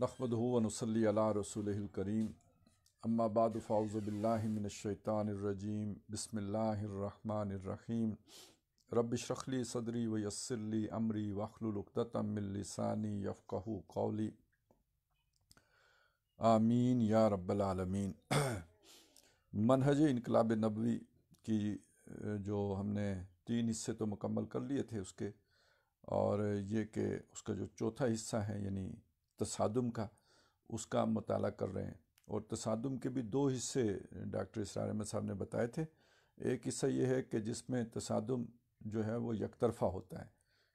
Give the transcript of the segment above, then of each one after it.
نحمدہ و نصلی علی رسولہ الکریم اما بعد فاعوذ باللہ من الشیطان الرجیم بسم اللہ الرحمن الرحیم رب اشرح لی صدری ویسر لی امری واحلل عقدۃ من لسانی یفقہوا قولی آمین یا رب العالمین۔ منہج انقلاب نبوی کی جو ہم نے 3 حصے تو مکمل کر لیے تھے اس کے، اور یہ کہ اس کا جو چوتھا حصہ ہے یعنی تصادم کا، اس کا ہم مطالعہ کر رہے ہیں۔ اور تصادم کے بھی 2 حصے ڈاکٹر اسرار احمد صاحب نے بتائے تھے۔ ایک حصہ یہ ہے کہ جس میں تصادم جو ہے وہ یک طرفہ ہوتا ہے،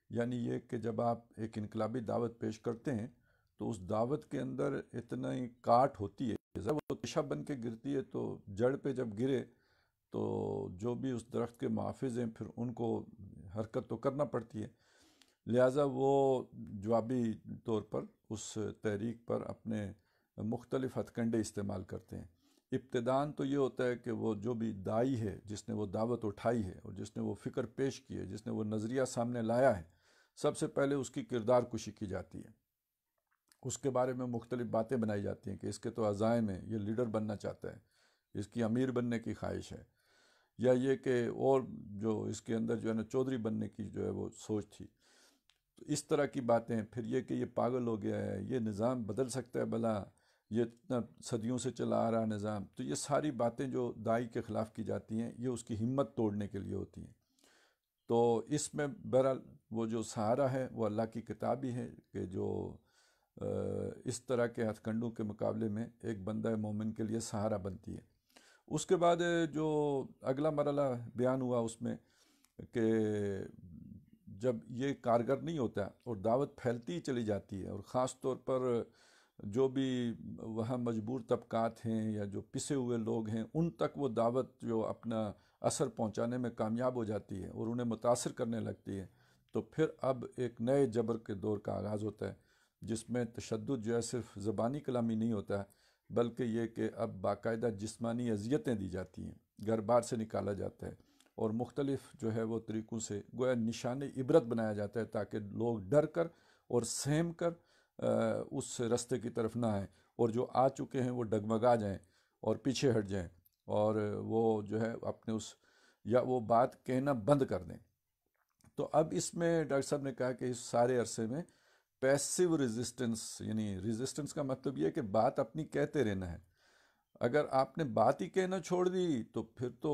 یعنی یہ کہ جب آپ ایک انقلابی دعوت پیش کرتے ہیں تو اس دعوت کے اندر اتنا ہی کاٹ ہوتی ہے، جب وہ تشہ بن کے گرتی ہے تو جڑ پہ جب گرے تو جو بھی اس درخت کے محافظ ہیں پھر ان کو حرکت تو کرنا پڑتی ہے، لہٰذا وہ جوابی طور پر اس تحریک پر اپنے مختلف ہتھ کنڈے استعمال کرتے ہیں۔ ابتداً تو یہ ہوتا ہے کہ وہ جو بھی داعی ہے، جس نے وہ دعوت اٹھائی ہے اور جس نے وہ فکر پیش کی ہے، جس نے وہ نظریہ سامنے لایا ہے، سب سے پہلے اس کی کردار کشی کی جاتی ہے، اس کے بارے میں مختلف باتیں بنائی جاتی ہیں کہ اس کے تو عزائم ہیں، یہ لیڈر بننا چاہتا ہے، اس کی امیر بننے کی خواہش ہے، یا یہ کہ اور جو اس کے اندر جو ہے نا چودھری بننے کی جو ہے وہ سوچ تھی۔ تو اس طرح کی باتیں، پھر یہ کہ یہ پاگل ہو گیا ہے، یہ نظام بدل سکتا ہے بھلا، یہ اتنا صدیوں سے چلا آ رہا نظام، تو یہ ساری باتیں جو داعی کے خلاف کی جاتی ہیں یہ اس کی ہمت توڑنے کے لیے ہوتی ہیں۔ تو اس میں بہرحال وہ جو سہارا ہے وہ اللہ کی کتاب ہی ہے کہ جو اس طرح کے ہتھ کنڈوں کے مقابلے میں ایک بندہ مومن کے لیے سہارا بنتی ہے۔ اس کے بعد جو اگلا مرحلہ بیان ہوا اس میں کہ جب یہ کارگر نہیں ہوتا اور دعوت پھیلتی ہی چلی جاتی ہے، اور خاص طور پر جو بھی وہاں مجبور طبقات ہیں یا جو پسے ہوئے لوگ ہیں ان تک وہ دعوت جو اپنا اثر پہنچانے میں کامیاب ہو جاتی ہے اور انہیں متاثر کرنے لگتی ہے، تو پھر اب ایک نئے جبر کے دور کا آغاز ہوتا ہے، جس میں تشدد جو ہے صرف زبانی کلامی نہیں ہوتا ہے بلکہ یہ کہ اب باقاعدہ جسمانی اذیتیں دی جاتی ہیں، گھر بار سے نکالا جاتا ہے، اور مختلف جو ہے وہ طریقوں سے گویا نشان عبرت بنایا جاتا ہے تاکہ لوگ ڈر کر اور سہم کر اس رستے کی طرف نہ آئیں، اور جو آ چکے ہیں وہ ڈگمگا جائیں اور پیچھے ہٹ جائیں، اور وہ جو ہے اپنے اس یا وہ بات کہنا بند کر دیں۔ تو اب اس میں ڈاکٹر صاحب نے کہا کہ اس سارے عرصے میں پیسیو ریزسٹنس، یعنی ریزسٹنس کا مطلب یہ ہے کہ بات اپنی کہتے رہنا ہے۔ اگر آپ نے بات ہی کہنا چھوڑ دی تو پھر تو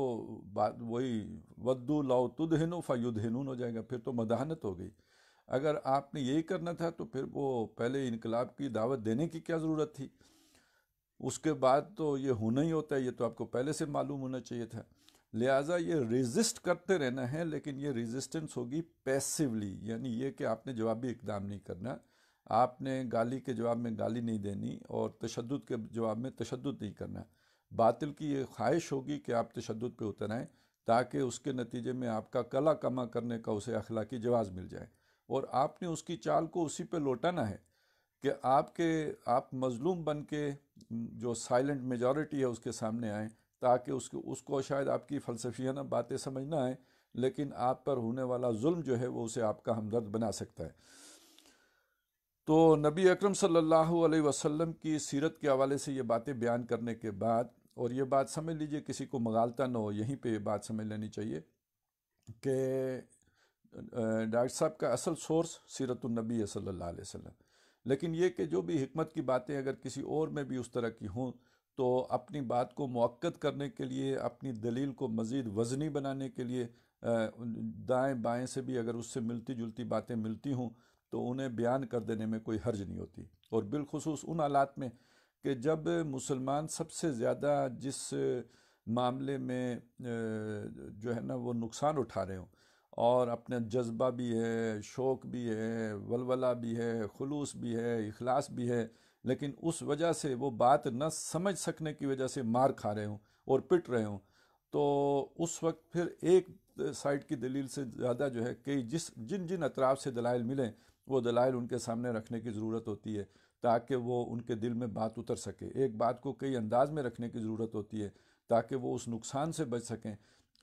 بات وہی ودو لو تدہنو فیدہنون ہو جائے گا، پھر تو مداحنت ہو گئی۔ اگر آپ نے یہی کرنا تھا تو پھر وہ پہلے انقلاب کی دعوت دینے کی کیا ضرورت تھی؟ اس کے بعد تو یہ ہونا ہی ہوتا ہے، یہ تو آپ کو پہلے سے معلوم ہونا چاہیے تھا۔ لہٰذا یہ ریزسٹ کرتے رہنا ہے، لیکن یہ ریزسٹنس ہوگی پیسیولی، یعنی یہ کہ آپ نے جوابی اقدام نہیں کرنا، آپ نے گالی کے جواب میں گالی نہیں دینی اور تشدد کے جواب میں تشدد نہیں کرنا۔ باطل کی یہ خواہش ہوگی کہ آپ تشدد پہ اتر آئیں تاکہ اس کے نتیجے میں آپ کا کلا کما کرنے کا اسے اخلاقی جواز مل جائے، اور آپ نے اس کی چال کو اسی پہ لوٹانا ہے کہ آپ مظلوم بن کے جو سائلنٹ میجورٹی ہے اس کے سامنے آئیں تاکہ اس کو شاید آپ کی فلسفیانہ باتیں سمجھ نہ آئیں، لیکن آپ پر ہونے والا ظلم جو ہے وہ اسے آپ کا ہمدرد بنا سکتا ہے۔ تو نبی اکرم صلی اللہ علیہ وسلم کی سیرت کے حوالے سے یہ باتیں بیان کرنے کے بعد، اور یہ بات سمجھ لیجئے کسی کو مغالطہ نہ ہو، یہیں پہ یہ بات سمجھ لینی چاہیے کہ ڈاکٹر صاحب کا اصل سورس سیرت النبی صلی اللہ علیہ وسلم، لیکن یہ کہ جو بھی حکمت کی باتیں اگر کسی اور میں بھی اس طرح کی ہوں تو اپنی بات کو مؤکد کرنے کے لیے، اپنی دلیل کو مزید وزنی بنانے کے لیے دائیں بائیں سے بھی اگر اس سے ملتی جلتی باتیں ملتی ہوں تو انہیں بیان کر دینے میں کوئی حرج نہیں ہوتی، اور بالخصوص ان حالات میں کہ جب مسلمان سب سے زیادہ جس معاملے میں جو ہے نا وہ نقصان اٹھا رہے ہوں، اور اپنا جذبہ بھی ہے، شوق بھی ہے، ولولہ بھی ہے، خلوص بھی ہے، اخلاص بھی ہے، لیکن اس وجہ سے وہ بات نہ سمجھ سکنے کی وجہ سے مار کھا رہے ہوں اور پٹ رہے ہوں، تو اس وقت پھر ایک سائڈ کی دلیل سے زیادہ جو ہے کہ جن جن اطراف سے دلائل ملیں وہ دلائل ان کے سامنے رکھنے کی ضرورت ہوتی ہے تاکہ وہ ان کے دل میں بات اتر سکے۔ ایک بات کو کئی انداز میں رکھنے کی ضرورت ہوتی ہے تاکہ وہ اس نقصان سے بچ سکیں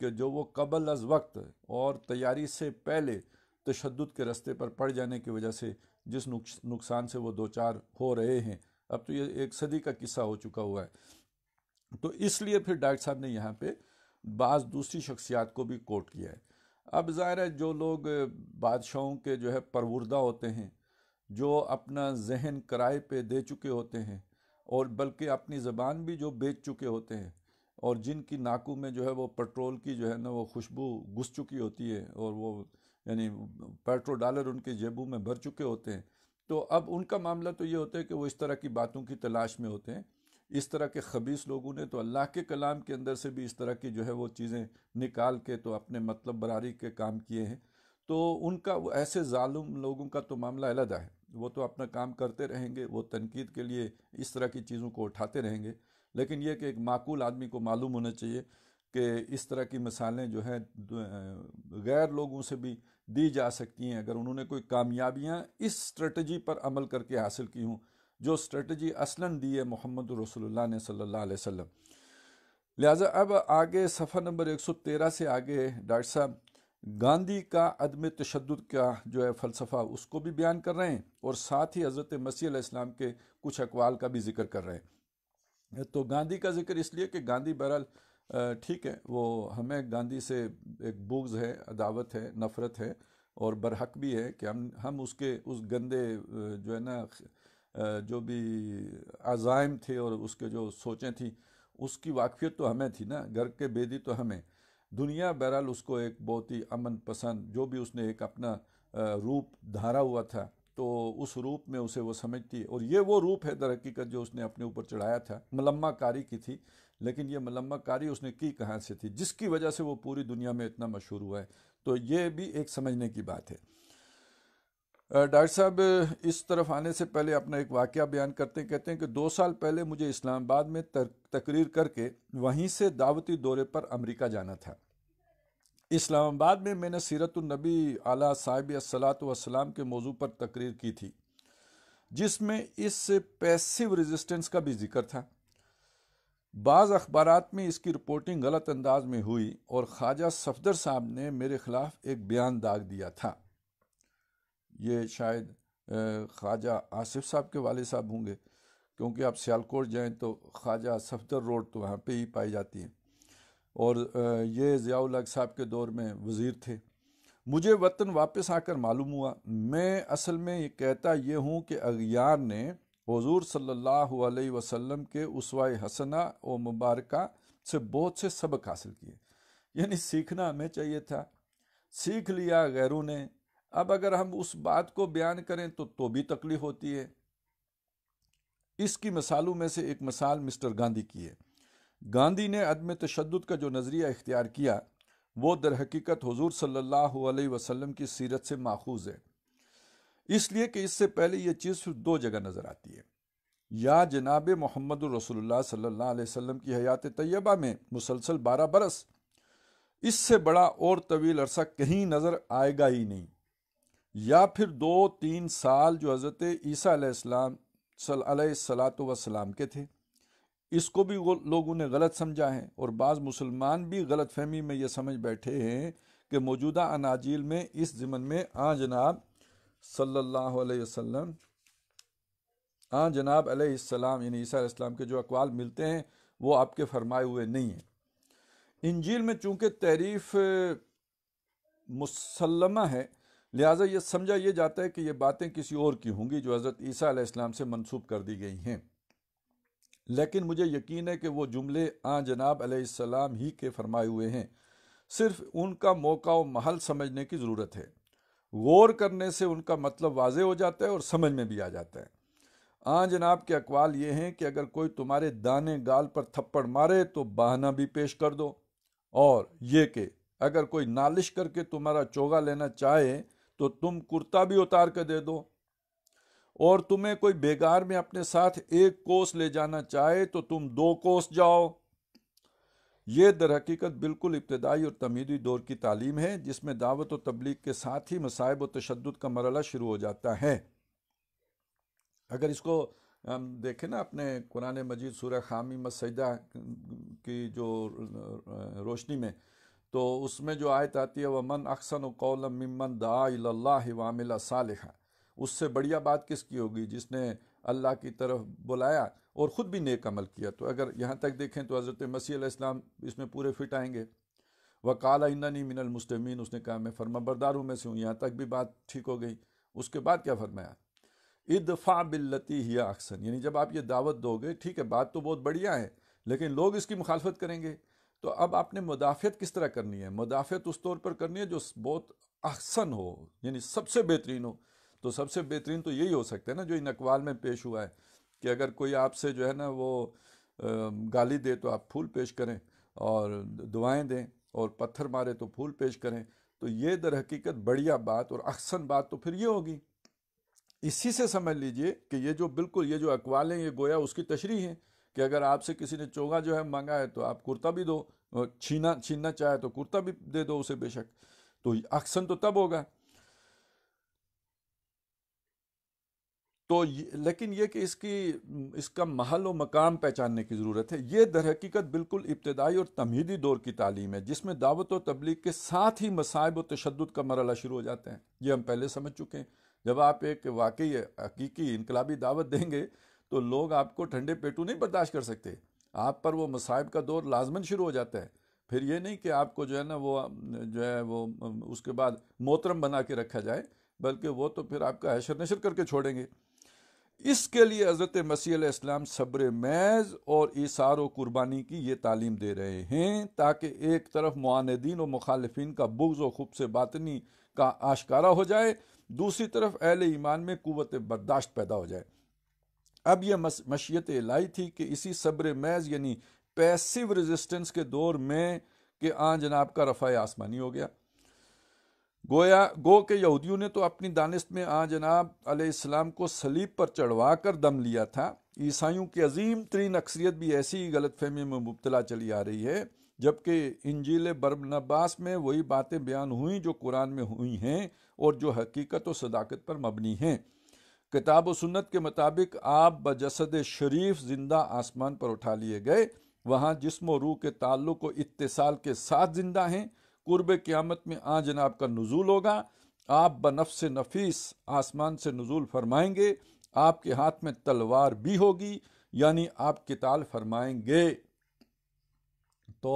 کہ جو وہ قبل از وقت اور تیاری سے پہلے تشدد کے رستے پر پڑ جانے کی وجہ سے جس نقصان سے وہ دوچار ہو رہے ہیں، اب تو یہ ایک صدی کا قصہ ہو چکا ہوا ہے، تو اس لیے پھر ڈاکٹر صاحب نے یہاں پہ بعض دوسری شخصیات کو بھی کوٹ کیا ہے۔ اب ظاہر ہے جو لوگ بادشاہوں کے جو ہے پروردہ ہوتے ہیں، جو اپنا ذہن کرائے پہ دے چکے ہوتے ہیں اور بلکہ اپنی زبان بھی جو بیچ چکے ہوتے ہیں، اور جن کی ناکوں میں جو ہے وہ پیٹرول کی جو ہے نا وہ خوشبو گھس چکی ہوتی ہے، اور وہ یعنی پیٹرول ڈالر ان کے جیبوں میں بھر چکے ہوتے ہیں، تو اب ان کا معاملہ تو یہ ہوتا ہے کہ وہ اس طرح کی باتوں کی تلاش میں ہوتے ہیں۔ اس طرح کے خبیث لوگوں نے تو اللہ کے کلام کے اندر سے بھی اس طرح کی جو ہے وہ چیزیں نکال کے تو اپنے مطلب براری کے کام کیے ہیں، تو ان کا وہ ایسے ظالم لوگوں کا تو معاملہ علیحدہ ہے، وہ تو اپنا کام کرتے رہیں گے، وہ تنقید کے لیے اس طرح کی چیزوں کو اٹھاتے رہیں گے، لیکن یہ کہ ایک معقول آدمی کو معلوم ہونا چاہیے کہ اس طرح کی مثالیں جو ہیں غیر لوگوں سے بھی دی جا سکتی ہیں، اگر انہوں نے کوئی کامیابیاں اس اسٹریٹجی پر عمل کر کے حاصل کی ہوں جو اسٹریٹجی اصلاً دی ہے محمد رسول اللہ نے صلی اللہ علیہ وسلم۔ لہٰذا اب آگے صفحہ نمبر 113 سے آگے ڈاکٹر صاحب گاندھی کا عدم تشدد کا جو ہے فلسفہ اس کو بھی بیان کر رہے ہیں، اور ساتھ ہی حضرت مسیح علیہ السلام کے کچھ اقوال کا بھی ذکر کر رہے ہیں۔ تو گاندھی کا ذکر اس لیے کہ گاندھی بہرحال ٹھیک ہے، وہ ہمیں گاندھی سے ایک بغض ہے، عداوت ہے، نفرت ہے، اور برحق بھی ہے کہ ہم اس کے اس گندے جو ہے نا جو بھی عزائم تھے اور اس کے جو سوچیں تھیں اس کی واقفیت تو ہمیں تھی نا، گھر کے بیدی تو ہمیں، دنیا بہرحال اس کو ایک بہت ہی امن پسند جو بھی اس نے ایک اپنا روپ دھارا ہوا تھا، تو اس روپ میں اسے وہ سمجھتی ہے، اور یہ وہ روپ ہے در حقیقت جو اس نے اپنے اوپر چڑھایا تھا، ملمہ کاری کی تھی، لیکن یہ ملمہ کاری اس نے کی کہاں سے تھی جس کی وجہ سے وہ پوری دنیا میں اتنا مشہور ہوا ہے، تو یہ بھی ایک سمجھنے کی بات ہے۔ ڈاکٹر صاحب اس طرف آنے سے پہلے اپنا ایک واقعہ بیان کرتے ہیں، کہتے ہیں کہ 2 سال پہلے مجھے اسلام آباد میں تقریر کر کے وہیں سے دعوتی دورے پر امریکہ جانا تھا۔ اسلام آباد میں نے سیرت النبی اعلیٰ صاحب الصلاۃ والسلام کے موضوع پر تقریر کی تھی، جس میں اس پیسیو ریزسٹنس کا بھی ذکر تھا۔ بعض اخبارات میں اس کی رپورٹنگ غلط انداز میں ہوئی اور خواجہ صفدر صاحب نے میرے خلاف ایک بیان داغ دیا تھا۔ یہ شاید خواجہ آصف صاحب کے والد صاحب ہوں گے، کیونکہ آپ سیالکوٹ جائیں تو خواجہ صفدر روڈ تو وہاں پہ ہی پائی جاتی ہیں، اور یہ ضیاء الحق صاحب کے دور میں وزیر تھے۔ مجھے وطن واپس آ کر معلوم ہوا، میں اصل میں یہ کہتا یہ ہوں کہ اغیار نے حضور صلی اللہ علیہ وسلم کے اسوہ حسنہ و مبارکہ سے بہت سے سبق حاصل کیے، یعنی سیکھنا ہمیں چاہیے تھا، سیکھ لیا غیروں نے، اب اگر ہم اس بات کو بیان کریں تو بھی تکلیف ہوتی ہے۔ اس کی مثالوں میں سے ایک مثال مسٹر گاندھی کی ہے۔ گاندھی نے عدم تشدد کا جو نظریہ اختیار کیا وہ در حقیقت حضور صلی اللہ علیہ وسلم کی سیرت سے ماخوذ ہے، اس لیے کہ اس سے پہلے یہ چیز صرف 2 جگہ نظر آتی ہے، یا جناب محمد الرسول اللہ صلی اللہ علیہ وسلم کی حیات طیبہ میں مسلسل 12 برس، اس سے بڑا اور طویل عرصہ کہیں نظر آئے گا ہی نہیں، یا پھر 2-3 سال جو حضرت عیسیٰ علیہ السلام کے تھے۔ اس کو بھی لوگوں نے غلط سمجھا ہے، اور بعض مسلمان بھی غلط فہمی میں یہ سمجھ بیٹھے ہیں کہ موجودہ اناجیل میں اس ضمن میں جناب صلی اللہ علیہ وسلم جناب علیہ السلام یعنی عیسیٰ علیہ السلام کے جو اقوال ملتے ہیں وہ آپ کے فرمائے ہوئے نہیں ہیں۔ انجیل میں چونکہ تعریف مسلمہ ہے، لہٰذا یہ سمجھا یہ جاتا ہے کہ یہ باتیں کسی اور کی ہوں گی جو حضرت عیسیٰ علیہ السلام سے منسوب کر دی گئی ہیں، لیکن مجھے یقین ہے کہ وہ جملے جناب علیہ السلام ہی کے فرمائے ہوئے ہیں، صرف ان کا موقع و محل سمجھنے کی ضرورت ہے، غور کرنے سے ان کا مطلب واضح ہو جاتا ہے اور سمجھ میں بھی آ جاتا ہے۔ جناب کے اقوال یہ ہیں کہ اگر کوئی تمہارے دانے گال پر تھپڑ مارے تو بہانہ بھی پیش کر دو، اور یہ کہ اگر کوئی نالش کر کے تمہارا چوغا لینا چاہے تو تم کرتا بھی اتار کے دے دو، اور تمہیں کوئی بیگار میں اپنے ساتھ 1 کوس لے جانا چاہے تو تم 2 کوس جاؤ۔ یہ در حقیقت بالکل ابتدائی اور تمہیدی دور کی تعلیم ہے، جس میں دعوت و تبلیغ کے ساتھ ہی مصائب و تشدد کا مرحلہ شروع ہو جاتا ہے۔ اگر اس کو ہم دیکھیں نا اپنے قرآن مجید سورہ حامیم السجدہ کی جو روشنی میں، تو اس میں جو آیت آتی ہے وَمَنْ أَحْسَنُ قَوْلًا مِّمَّنْ دَعَا إِلَى اللَّهِ وَعَمِلَ صَالِحًا، اس سے بڑھیا بات کس کی ہوگی؟ جس نے اللہ کی طرف بلایا اور خود بھی نیک عمل کیا۔ تو اگر یہاں تک دیکھیں تو حضرت مسیح علیہ السلام اس میں پورے فٹ آئیں گے۔ وَقَالَ إِنَّنِي مِنَ الْمُسْلِمِينَ، اس نے کہا میں فرما برداروں میں سے ہوں، یہاں تک بھی بات ٹھیک ہو گئی۔ اس کے بعد کیا فرمایا؟ ادفع باللتی ہی احسن، یعنی جب آپ یہ دعوت دو گے، ٹھیک ہے بات تو بہت بڑھیا ہے لیکن لوگ اس کی مخالفت کریں گے، تو اب آپ نے مدافعت کس طرح کرنی ہے؟ مدافعت اس طور پر کرنی ہے جو بہت احسن ہو، یعنی سب سے بہترین ہو۔ تو سب سے بہترین تو یہی ہو سکتا ہے نا جو ان اقوال میں پیش ہوا ہے، کہ اگر کوئی آپ سے جو ہے نا وہ گالی دے تو آپ پھول پیش کریں، اور دعائیں دیں، اور پتھر مارے تو پھول پیش کریں۔ تو یہ در حقیقت بڑھیا بات اور احسن بات تو پھر یہ ہوگی۔ اسی سے سمجھ لیجئے کہ یہ جو بالکل یہ جو اقوال ہیں یہ گویا اس کی تشریح ہے، کہ اگر آپ سے کسی نے چوگا جو ہے مانگا ہے تو آپ کرتا بھی دو، چھیننا چاہے تو کرتا بھی دے دو اسے، بے شک تو احسن تو تب ہوگا۔ تو لیکن یہ کہ اس کا محل و مقام پہچاننے کی ضرورت ہے۔ یہ در حقیقت بالکل ابتدائی اور تمہیدی دور کی تعلیم ہے، جس میں دعوت و تبلیغ کے ساتھ ہی مصائب و تشدد کا مرحلہ شروع ہو جاتے ہیں۔ یہ ہم پہلے سمجھ چکے ہیں۔ جب آپ ایک واقعی حقیقی انقلابی دعوت دیں گے تو لوگ آپ کو ٹھنڈے پیٹو نہیں برداشت کر سکتے، آپ پر وہ مصائب کا دور لازماً شروع ہو جاتا ہے۔ پھر یہ نہیں کہ آپ کو جو ہے نا وہ جو ہے وہ اس کے بعد محترم بنا کے رکھا جائے، بلکہ وہ تو پھر آپ کا حشر نشر کر کے چھوڑیں گے۔ اس کے لیے حضرت مسیح علیہ السلام صبر محض اور ایثار و قربانی کی یہ تعلیم دے رہے ہیں، تاکہ ایک طرف معاندین و مخالفین کا بغض و خبث باطنی کا آشکارا ہو جائے، دوسری طرف اہل ایمان میں قوت برداشت پیدا ہو جائے۔ اب یہ مشیت الہی تھی کہ اسی صبر محض یعنی پیسیو ریزسٹنس کے دور میں کہ آن جناب کا رفع آسمانی ہو گیا۔ گو کہ یہودیوں نے تو اپنی دانست میں آن جناب علیہ السلام کو صلیب پر چڑھوا کر دم لیا تھا، عیسائیوں کی عظیم ترین اکثریت بھی ایسی غلط فہمی میں مبتلا چلی آ رہی ہے، جبکہ انجیل برنباس میں وہی باتیں بیان ہوئیں جو قرآن میں ہوئی ہیں اور جو حقیقت و صداقت پر مبنی ہیں۔ کتاب و سنت کے مطابق آپ بجسد شریف زندہ آسمان پر اٹھا لیے گئے، وہاں جسم و روح کے تعلق و اتصال کے ساتھ زندہ ہیں۔ قرب قیامت میں آن جناب کا نزول ہوگا، آپ بنفس نفیس آسمان سے نزول فرمائیں گے، آپ کے ہاتھ میں تلوار بھی ہوگی، یعنی آپ قتال فرمائیں گے۔ تو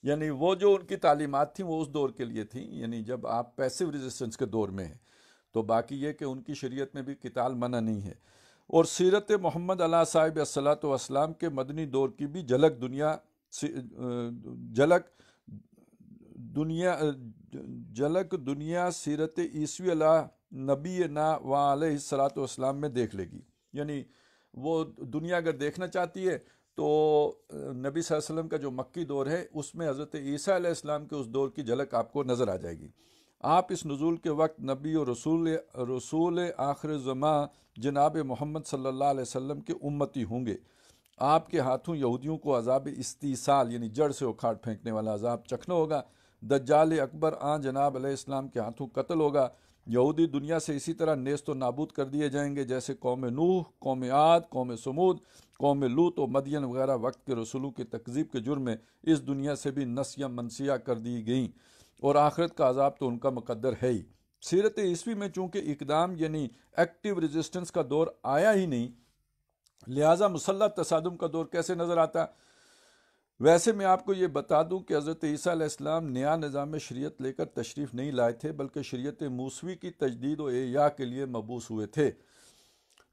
یعنی وہ جو ان کی تعلیمات تھیں وہ اس دور کے لیے تھیں، یعنی جب آپ پیسیو ریزسٹنس کے دور میں ہیں۔ تو باقی یہ کہ ان کی شریعت میں بھی قتال منع نہیں ہے۔ اور سیرت محمد علیہ صاحب الصلاۃ والسلام کے مدنی دور کی بھی جھلک دنیا سیرت عیسوی علیہ نبی نا و علیہ الصلاۃ والسلام میں دیکھ لے گی۔ یعنی وہ دنیا اگر دیکھنا چاہتی ہے تو نبی صلی اللہ علیہ وسلم کا جو مکی دور ہے اس میں حضرت عیسیٰ علیہ السلام کے اس دور کی جھلک آپ کو نظر آ جائے گی۔ آپ اس نزول کے وقت نبی و رسول آخر زمان جناب محمد صلی اللہ علیہ وسلم کے امتی ہوں گے۔ آپ کے ہاتھوں یہودیوں کو عذاب استیصال یعنی جڑ سے اکھاڑ پھینکنے والا عذاب چکھنا ہوگا۔ دجال اکبر آن جناب علیہ السلام کے ہاتھوں قتل ہوگا۔ یہودی دنیا سے اسی طرح نیست و نابود کر دیے جائیں گے جیسے قوم نوح، قوم عاد، قوم سمود، قوم لوط و مدین وغیرہ وقت کے رسولوں کی تکذیب کے جرم میں اس دنیا سے بھی نسیہ منسیہ کر دی گئیں، اور آخرت کا عذاب تو ان کا مقدر ہے ہی۔ سیرت عیسوی میں چونکہ اقدام یعنی ایکٹیو ریزسٹنس کا دور آیا ہی نہیں، لہٰذا مسلح تصادم کا دور کیسے نظر آتا؟ ویسے میں آپ کو یہ بتا دوں کہ حضرت عیسیٰ علیہ السلام نیا نظام شریعت لے کر تشریف نہیں لائے تھے، بلکہ شریعت موسوی کی تجدید و احیاء کے لیے مبعوث ہوئے تھے۔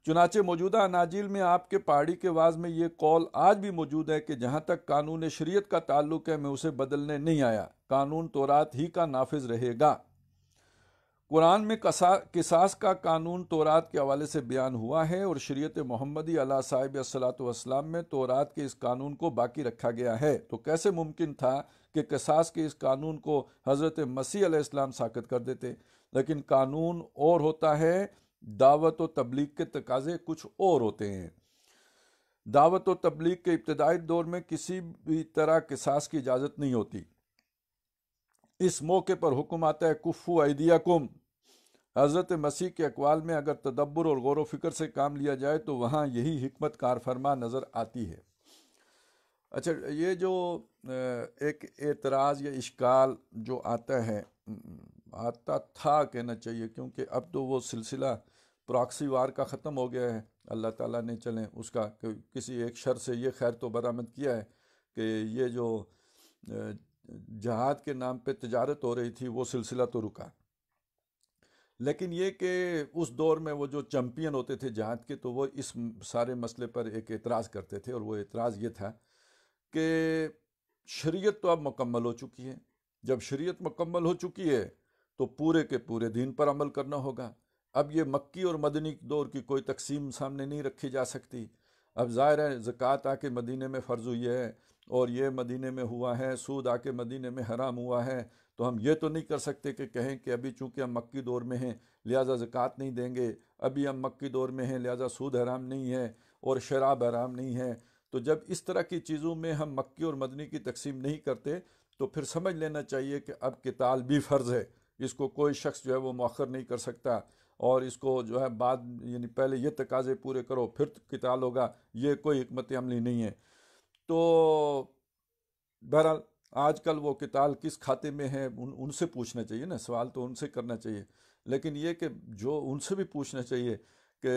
چنانچہ موجودہ اناجیل میں آپ کے پہاڑی کے واعظ میں یہ قول آج بھی موجود ہے کہ جہاں تک قانون شریعت کا تعلق ہے میں اسے بدلنے نہیں آیا، قانون تورات ہی کا نافذ رہے گا۔ قرآن میں قصاص کا قانون تورات کے حوالے سے بیان ہوا ہے، اور شریعت محمدی علیہ صاحب الصلاۃ والسلام میں تورات کے اس قانون کو باقی رکھا گیا ہے۔ تو کیسے ممکن تھا کہ قصاص کے اس قانون کو حضرت مسیح علیہ السلام ساقط کر دیتے؟ لیکن قانون اور ہوتا ہے، دعوت و تبلیغ کے تقاضے کچھ اور ہوتے ہیں۔ دعوت و تبلیغ کے ابتدائی دور میں کسی بھی طرح قصاص کی اجازت نہیں ہوتی۔ اس موقع پر حکم آتا ہے کفو ایدیکم۔ حضرت مسیح کے اقوال میں اگر تدبر اور غور و فکر سے کام لیا جائے تو وہاں یہی حکمت کار فرما نظر آتی ہے۔ اچھا، یہ جو ایک اعتراض یا اشکال جو آتا ہے، آتا تھا کہنا چاہیے، کیونکہ اب تو وہ سلسلہ پراکسی وار کا ختم ہو گیا ہے۔ اللہ تعالیٰ نے چلیں اس کا کسی ایک شر سے یہ خیر تو برآمد کیا ہے کہ یہ جو جہاد کے نام پہ تجارت ہو رہی تھی وہ سلسلہ تو رکا، لیکن یہ کہ اس دور میں وہ جو چیمپئن ہوتے تھے جہاد کے، تو وہ اس سارے مسئلے پر ایک اعتراض کرتے تھے، اور وہ اعتراض یہ تھا کہ شریعت تو اب مکمل ہو چکی ہے، جب شریعت مکمل ہو چکی ہے تو پورے کے پورے دین پر عمل کرنا ہوگا، اب یہ مکی اور مدنی دور کی کوئی تقسیم سامنے نہیں رکھی جا سکتی۔ اب ظاہر ہے زکوٰۃ آ کے مدینے میں فرض ہوئی ہے، اور یہ مدینے میں ہوا ہے، سود آ کے مدینے میں حرام ہوا ہے، تو ہم یہ تو نہیں کر سکتے کہ کہیں کہ ابھی چونکہ ہم مکی دور میں ہیں لہٰذا زکوٰۃ نہیں دیں گے، ابھی ہم مکی دور میں ہیں لہٰذا سود حرام نہیں ہے اور شراب حرام نہیں ہے۔ تو جب اس طرح کی چیزوں میں ہم مکی اور مدنی کی تقسیم نہیں کرتے تو پھر سمجھ لینا چاہیے کہ اب قتال بھی فرض ہے، اس کو کوئی شخص جو ہے وہ مؤخر نہیں کر سکتا، اور اس کو جو ہے بعد یعنی پہلے یہ تقاضے پورے کرو پھر قتال ہوگا، یہ کوئی حکمت عملی نہیں ہے۔ تو بہرحال آج کل وہ قتال کس کھاتے میں ہے ان سے پوچھنا چاہیے نا، سوال تو ان سے کرنا چاہیے، لیکن یہ کہ جو ان سے بھی پوچھنا چاہیے کہ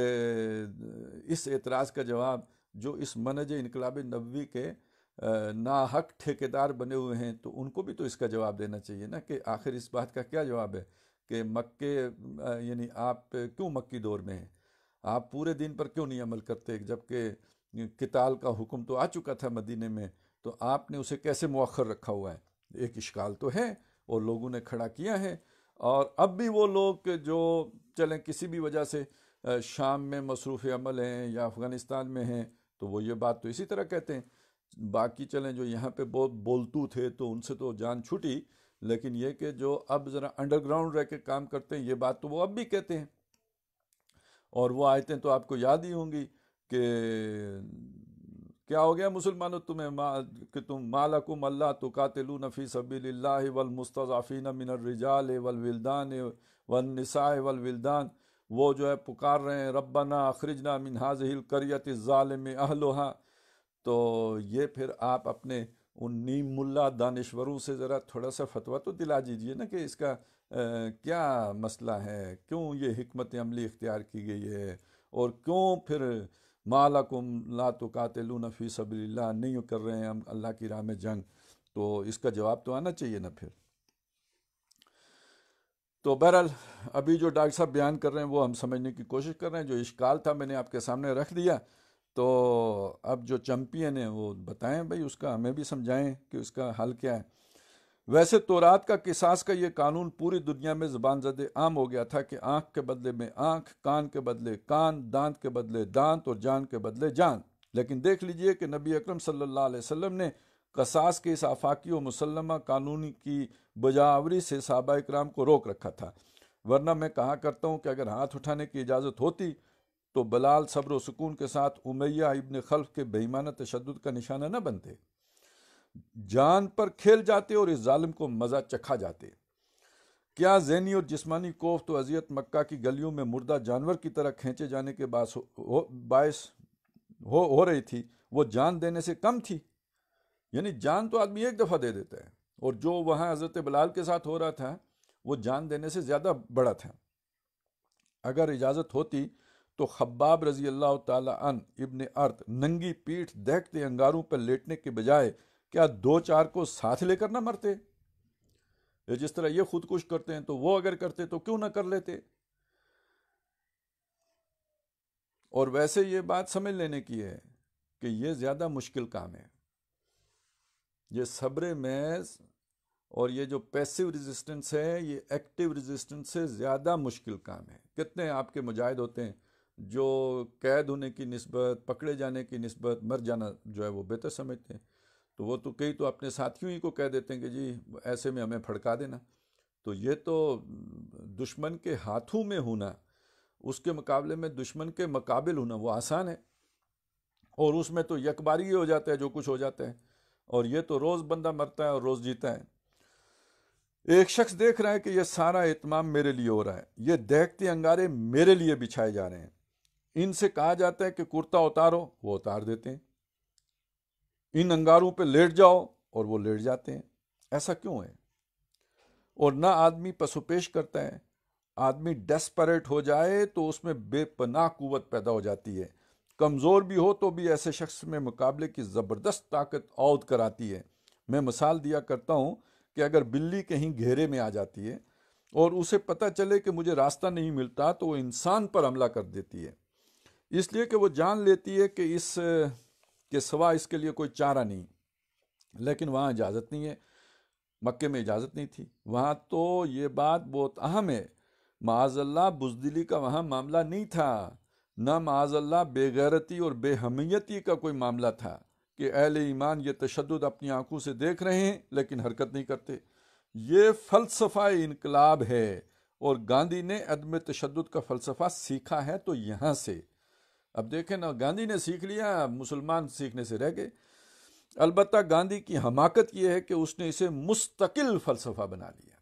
اس اعتراض کا جواب جو اس منہج انقلاب نبوی کے ناحق ٹھیکیدار بنے ہوئے ہیں تو ان کو بھی تو اس کا جواب دینا چاہیے نا، کہ آخر اس بات کا کیا جواب ہے کہ مکے یعنی آپ کیوں مکی دور میں ہیں، آپ پورے دین پر کیوں نہیں عمل کرتے، جبکہ قتال کا حکم تو آ چکا تھا مدینے میں، تو آپ نے اسے کیسے مؤخر رکھا ہوا ہے؟ ایک اشکال تو ہے اور لوگوں نے کھڑا کیا ہے، اور اب بھی وہ لوگ جو چلیں کسی بھی وجہ سے شام میں مصروف عمل ہیں یا افغانستان میں ہیں تو وہ یہ بات تو اسی طرح کہتے ہیں، باقی چلیں جو یہاں پہ بہت بولتو تھے تو ان سے تو جان چھوٹی، لیکن یہ کہ جو اب ذرا انڈر گراؤنڈ رہ کے کام کرتے ہیں یہ بات تو وہ اب بھی کہتے ہیں۔ اور وہ آیتیں تو آپ کو یاد ہی ہوں گی کہ کیا ہو گیا مسلمانوں تمہیں کہ تم مالکم اللہ تقاتلون فی سبیل اللہ والمستضعفین من الرجال والولدان والنساء والولدان، وہ جو ہے پکار رہے ہیں ربنا اخرجنا من هذه القریۃ الظالم اہلھا، تو یہ پھر آپ اپنے ان نیم ملا دانشوروں سے ذرا تھوڑا سا فتویٰ تو دلا دیجئے نا کہ اس کا کیا مسئلہ ہے، کیوں یہ حکمت عملی اختیار کی گئی ہے، اور کیوں پھر مالکم لا تقاتلون فی سبیل اللہ نہیں کر رہے ہیں ہم اللہ کی راہ میں جنگ، تو اس کا جواب تو آنا چاہیے نا پھر۔ تو بہرحال ابھی جو ڈاکٹر صاحب بیان کر رہے ہیں وہ ہم سمجھنے کی کوشش کر رہے ہیں، جو اشکال تھا میں نے آپ کے سامنے رکھ دیا، تو اب جو چیمپئن ہیں وہ بتائیں بھائی، اس کا ہمیں بھی سمجھائیں کہ اس کا حل کیا ہے۔ ویسے تورات کا قصاص کا یہ قانون پوری دنیا میں زبان زد عام ہو گیا تھا کہ آنکھ کے بدلے میں آنکھ، کان کے بدلے کان، دانت کے بدلے دانت اور جان کے بدلے جان، لیکن دیکھ لیجئے کہ نبی اکرم صلی اللہ علیہ وسلم نے قصاص کے اس آفاقی و مسلمہ قانون کی بجاوری سے صحابہ اکرام کو روک رکھا تھا، ورنہ میں کہا کرتا ہوں کہ اگر ہاتھ اٹھانے کی اجازت ہوتی تو بلال صبر و سکون کے ساتھ امیہ ابن خلف کے بے ایمانہ تشدد کا نشانہ نہ بنتے، جان پر کھیل جاتے اور اس ظالم کو مزہ چکھا جاتے۔ کیا ذہنی اور جسمانی کوفت و اذیت مکہ کی گلیوں میں مردہ جانور کی طرح کھینچے جانے کے باعث ہو رہی تھی، وہ جان دینے سے کم تھی؟ یعنی جان تو آدمی ایک دفعہ دے دیتا ہے، اور جو وہاں حضرت بلال کے ساتھ ہو رہا تھا وہ جان دینے سے زیادہ بڑا تھا۔ اگر اجازت ہوتی تو خباب رضی اللہ تعالی عنہ ابن ارت ننگی پیٹھ دہکتے انگاروں پر لیٹنے کے بجائے کیا دو چار کو ساتھ لے کر نہ مرتے؟ جس طرح یہ خودکش کرتے ہیں تو وہ اگر کرتے تو کیوں نہ کر لیتے؟ اور ویسے یہ بات سمجھ لینے کی ہے کہ یہ زیادہ مشکل کام ہے، یہ صبر محض اور یہ جو پیسیو ریزسٹنس ہے یہ ایکٹیو ریزسٹنس سے زیادہ مشکل کام ہے۔ کتنے آپ کے مجاہد ہوتے ہیں جو قید ہونے کی نسبت، پکڑے جانے کی نسبت مر جانا جو ہے وہ بہتر سمجھتے ہیں، تو وہ تو کئی تو اپنے ساتھیوں ہی کو کہہ دیتے ہیں کہ جی ایسے میں ہمیں پھڑکا دینا، تو یہ تو دشمن کے ہاتھوں میں ہونا، اس کے مقابلے میں دشمن کے مقابل ہونا وہ آسان ہے، اور اس میں تو یک باری ہی ہو جاتا ہے جو کچھ ہو جاتا ہے، اور یہ تو روز بندہ مرتا ہے اور روز جیتا ہے۔ ایک شخص دیکھ رہا ہے کہ یہ سارا اہتمام میرے لیے ہو رہا ہے، یہ دہکتے انگارے میرے لیے بچھائے جا رہے ہیں، ان سے کہا جاتا ہے کہ کرتا اتارو، وہ اتار دیتے ہیں، ان انگاروں پہ لیٹ جاؤ اور وہ لیٹ جاتے ہیں. ایسا کیوں ہے؟ اور نہ آدمی پس و پیش کرتا ہے. آدمی ڈیسپریٹ ہو جائے تو اس میں بے پناہ قوت پیدا ہو جاتی ہے. کمزور بھی ہو تو بھی ایسے شخص میں مقابلے کی زبردست طاقت عود کراتی ہے. میں مثال دیا کرتا ہوں کہ اگر بلی کہیں گھیرے میں آ جاتی ہے اور اسے پتہ چلے کہ مجھے راستہ نہیں ملتا تو وہ انسان پر حملہ کر دیتی ہے، اس لیے کہ وہ جان لیتی ہے کہ اس کے سوا اس کے لیے کوئی چارہ نہیں. لیکن وہاں اجازت نہیں ہے. مکے میں اجازت نہیں تھی. وہاں تو یہ بات بہت اہم ہے، معاذ اللہ بزدلی کا وہاں معاملہ نہیں تھا، نہ معاذ اللہ بے غیرتی اور بے حمیتی کا کوئی معاملہ تھا کہ اہل ایمان یہ تشدد اپنی آنکھوں سے دیکھ رہے ہیں لیکن حرکت نہیں کرتے. یہ فلسفہ انقلاب ہے، اور گاندھی نے عدم تشدد کا فلسفہ سیکھا ہے تو یہاں سے. اب دیکھیں نا، گاندھی نے سیکھ لیا، مسلمان سیکھنے سے رہ گئے. البتہ گاندھی کی حماقت یہ ہے کہ اس نے اسے مستقل فلسفہ بنا لیا.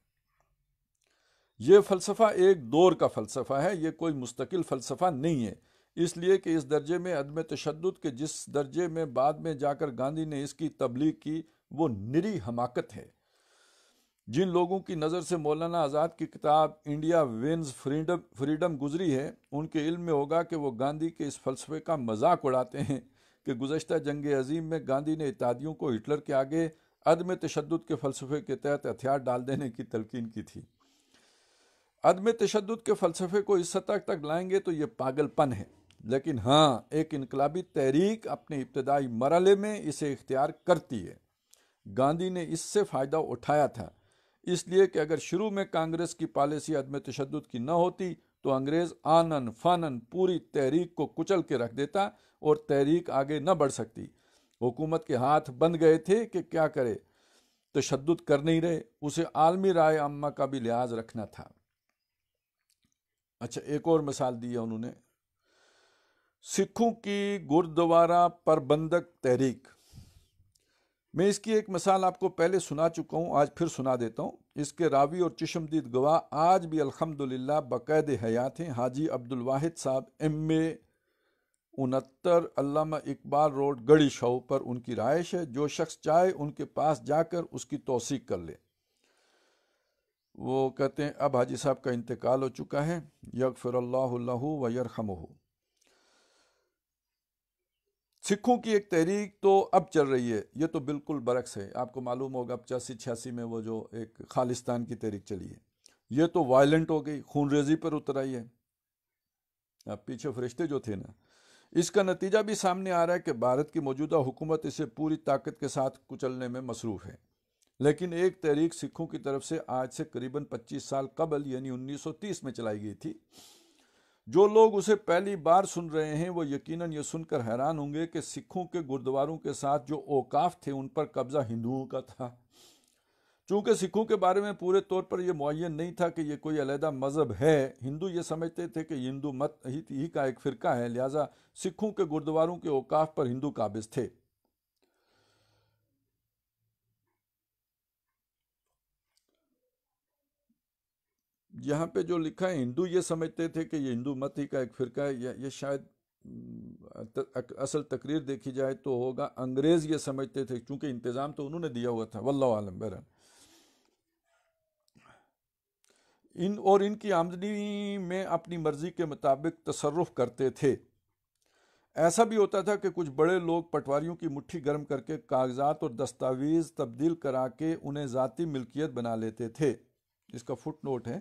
یہ فلسفہ ایک دور کا فلسفہ ہے، یہ کوئی مستقل فلسفہ نہیں ہے. اس لیے کہ اس درجے میں عدم تشدد کے جس درجے میں بعد میں جا کر گاندھی نے اس کی تبلیغ کی، وہ نری حماقت ہے. جن لوگوں کی نظر سے مولانا آزاد کی کتاب انڈیا وینز فریڈم گزری ہے، ان کے علم میں ہوگا کہ وہ گاندھی کے اس فلسفے کا مذاق اڑاتے ہیں کہ گزشتہ جنگ عظیم میں گاندھی نے اتحادیوں کو ہٹلر کے آگے عدم تشدد کے فلسفے کے تحت ہتھیار ڈال دینے کی تلقین کی تھی. عدم تشدد کے فلسفے کو اس سطح تک لائیں گے تو یہ پاگل پن ہے. لیکن ہاں، ایک انقلابی تحریک اپنے ابتدائی مرحلے میں اسے اختیار کرتی ہے. گاندھی نے اس سے فائدہ اٹھایا تھا، اس لیے کہ اگر شروع میں کانگریس کی پالیسی عدم تشدد کی نہ ہوتی تو انگریز آنن فانن پوری تحریک کو کچل کے رکھ دیتا اور تحریک آگے نہ بڑھ سکتی. حکومت کے ہاتھ بند گئے تھے کہ کیا کرے، تشدد کر نہیں رہے، اسے عالمی رائے عامہ کا بھی لحاظ رکھنا تھا. اچھا، ایک اور مثال دی ہے انہوں نے، سکھوں کی گردوارہ پربندھک تحریک. میں اس کی ایک مثال آپ کو پہلے سنا چکا ہوں، آج پھر سنا دیتا ہوں. اس کے راوی اور چشمدید گواہ آج بھی الحمدللہ باقید حیات ہیں. حاجی عبدالواحد صاحب MA 69 علامہ اقبال روڈ گڑھی شو پر ان کی رہائش ہے. جو شخص چاہے ان کے پاس جا کر اس کی توثیق کر لے. وہ کہتے ہیں اب حاجی صاحب کا انتقال ہو چکا ہے، یغفر اللہ لہ و یرحمہ. سکھوں کی ایک تحریک تو اب چل رہی ہے، یہ تو بالکل برعکس ہے. آپ کو معلوم ہوگا 85-86 میں وہ جو ایک خالصتان کی تحریک چلی ہے، یہ تو وائلنٹ ہو گئی، خون ریزی پر اتر آئی ہے. اب پیچھے فرشتے جو تھے نا، اس کا نتیجہ بھی سامنے آ رہا ہے کہ بھارت کی موجودہ حکومت اسے پوری طاقت کے ساتھ کچلنے میں مصروف ہے. لیکن ایک تحریک سکھوں کی طرف سے آج سے قریباً 25 سال قبل یعنی 1930 میں چلائی گئی تھی. جو لوگ اسے پہلی بار سن رہے ہیں وہ یقیناً یہ سن کر حیران ہوں گے کہ سکھوں کے گردواروں کے ساتھ جو اوقاف تھے ان پر قبضہ ہندوؤں کا تھا. چونکہ سکھوں کے بارے میں پورے طور پر یہ معین نہیں تھا کہ یہ کوئی علیحدہ مذہب ہے، ہندو یہ سمجھتے تھے کہ ہندو مت ہی کا ایک فرقہ ہے، لہٰذا سکھوں کے گردواروں کے اوقاف پر ہندو قابض تھے. یہاں پہ جو لکھا ہے ہندو یہ سمجھتے تھے کہ یہ ہندو مت ہی کا ایک فرقہ ہے، یہ شاید اصل تقریر دیکھی جائے تو ہوگا انگریز یہ سمجھتے تھے، چونکہ انتظام تو انہوں نے دیا ہوا تھا، واللہ عالم. بہرحال ان کی آمدنی میں اپنی مرضی کے مطابق تصرف کرتے تھے. ایسا بھی ہوتا تھا کہ کچھ بڑے لوگ پٹواریوں کی مٹھی گرم کر کے کاغذات اور دستاویز تبدیل کرا کے انہیں ذاتی ملکیت بنا لیتے تھے. اس کا فٹ نوٹ ہے،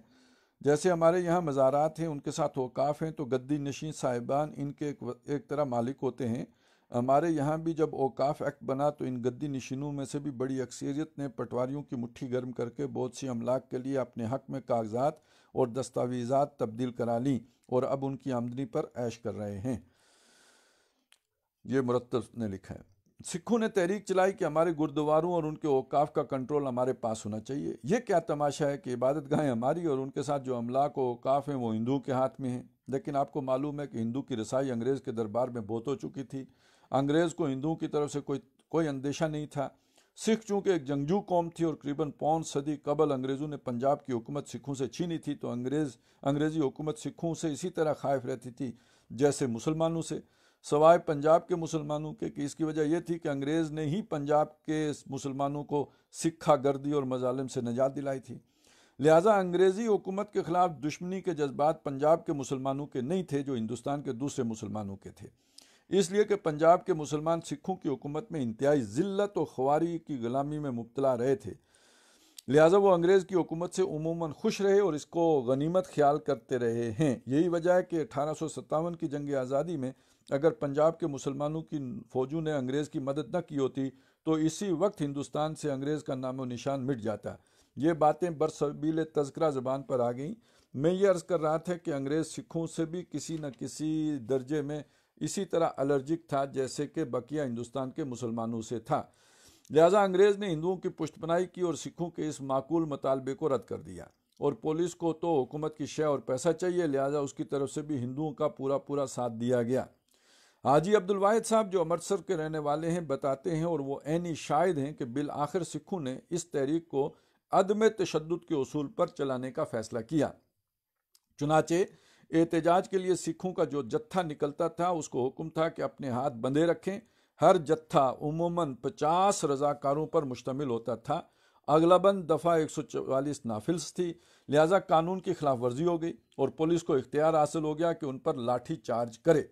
جیسے ہمارے یہاں مزارات ہیں، ان کے ساتھ اوقاف ہیں تو گدی نشین صاحبان ان کے ایک طرح مالک ہوتے ہیں. ہمارے یہاں بھی جب اوقاف ایکٹ بنا تو ان گدی نشینوں میں سے بھی بڑی اکثریت نے پٹواریوں کی مٹھی گرم کر کے بہت سی املاک کے لیے اپنے حق میں کاغذات اور دستاویزات تبدیل کرا لیں اور اب ان کی آمدنی پر عیش کر رہے ہیں. یہ مرتب نے لکھا ہے. سکھوں نے تحریک چلائی کہ ہمارے گردواروں اور ان کے اوقاف کا کنٹرول ہمارے پاس ہونا چاہیے. یہ کیا تماشا ہے کہ عبادت گاہیں ہماری اور ان کے ساتھ جو املاک و اوقاف ہیں وہ ہندوؤں کے ہاتھ میں ہیں. لیکن آپ کو معلوم ہے کہ ہندو کی رسائی انگریز کے دربار میں بہت ہو چکی تھی. انگریز کو ہندوؤں کی طرف سے کوئی اندیشہ نہیں تھا. سکھ چونکہ ایک جنگجو قوم تھی اور قریباً 5 صدی قبل انگریزوں نے پنجاب کی حکومت سکھوں سے چھینی تھی، تو انگریزی حکومت سکھوں سے اسی طرح خائف رہتی تھی جیسے مسلمانوں سے. سوائے پنجاب کے مسلمانوں کے، کہ اس کی وجہ یہ تھی کہ انگریز نے ہی پنجاب کے مسلمانوں کو سکھا گردی اور مظالم سے نجات دلائی تھی۔ لہٰذا انگریزی حکومت کے خلاف دشمنی کے جذبات پنجاب کے مسلمانوں کے نہیں تھے جو ہندوستان کے دوسرے مسلمانوں کے تھے، اس لیے کہ پنجاب کے مسلمان سکھوں کی حکومت میں انتہائی ذلت و خواری کی غلامی میں مبتلا رہے تھے، لہٰذا وہ انگریز کی حکومت سے عموماً خوش رہے اور اس کو غنیمت خیال کرتے رہے ہیں۔ یہی وجہ ہے کہ 1857 کی جنگ آزادی میں اگر پنجاب کے مسلمانوں کی فوجوں نے انگریز کی مدد نہ کی ہوتی تو اسی وقت ہندوستان سے انگریز کا نام و نشان مٹ جاتا۔ یہ باتیں برسبیل تذکرہ زبان پر آ گئیں۔ میں یہ عرض کر رہا تھا کہ انگریز سکھوں سے بھی کسی نہ کسی درجے میں اسی طرح الرجک تھا جیسے کہ بقیہ ہندوستان کے مسلمانوں سے تھا، لہٰذا انگریز نے ہندوؤں کی پشت پناہی کی اور سکھوں کے اس معقول مطالبے کو رد کر دیا، اور پولیس کو تو حکومت کی شے اور پیسہ چاہیے، لہٰذا اس کی طرف سے بھی ہندوؤں کا پورا ساتھ دیا گیا۔ حاجی عبدالواحد صاحب جو امرتسر کے رہنے والے ہیں بتاتے ہیں، اور وہ عینی شاہد ہیں، کہ بالآخر سکھوں نے اس تحریک کو عدم تشدد کے اصول پر چلانے کا فیصلہ کیا۔ چنانچہ احتجاج کے لیے سکھوں کا جو جتھا نکلتا تھا اس کو حکم تھا کہ اپنے ہاتھ بندھے رکھیں۔ ہر جتھا عموماً 50 رضاکاروں پر مشتمل ہوتا تھا، اغلباً دفعہ 144 نافذ تھی، لہٰذا قانون کی خلاف ورزی ہو گئی اور پولیس کو اختیار حاصل ہو گیا کہ ان پر لاٹھی چارج کرے،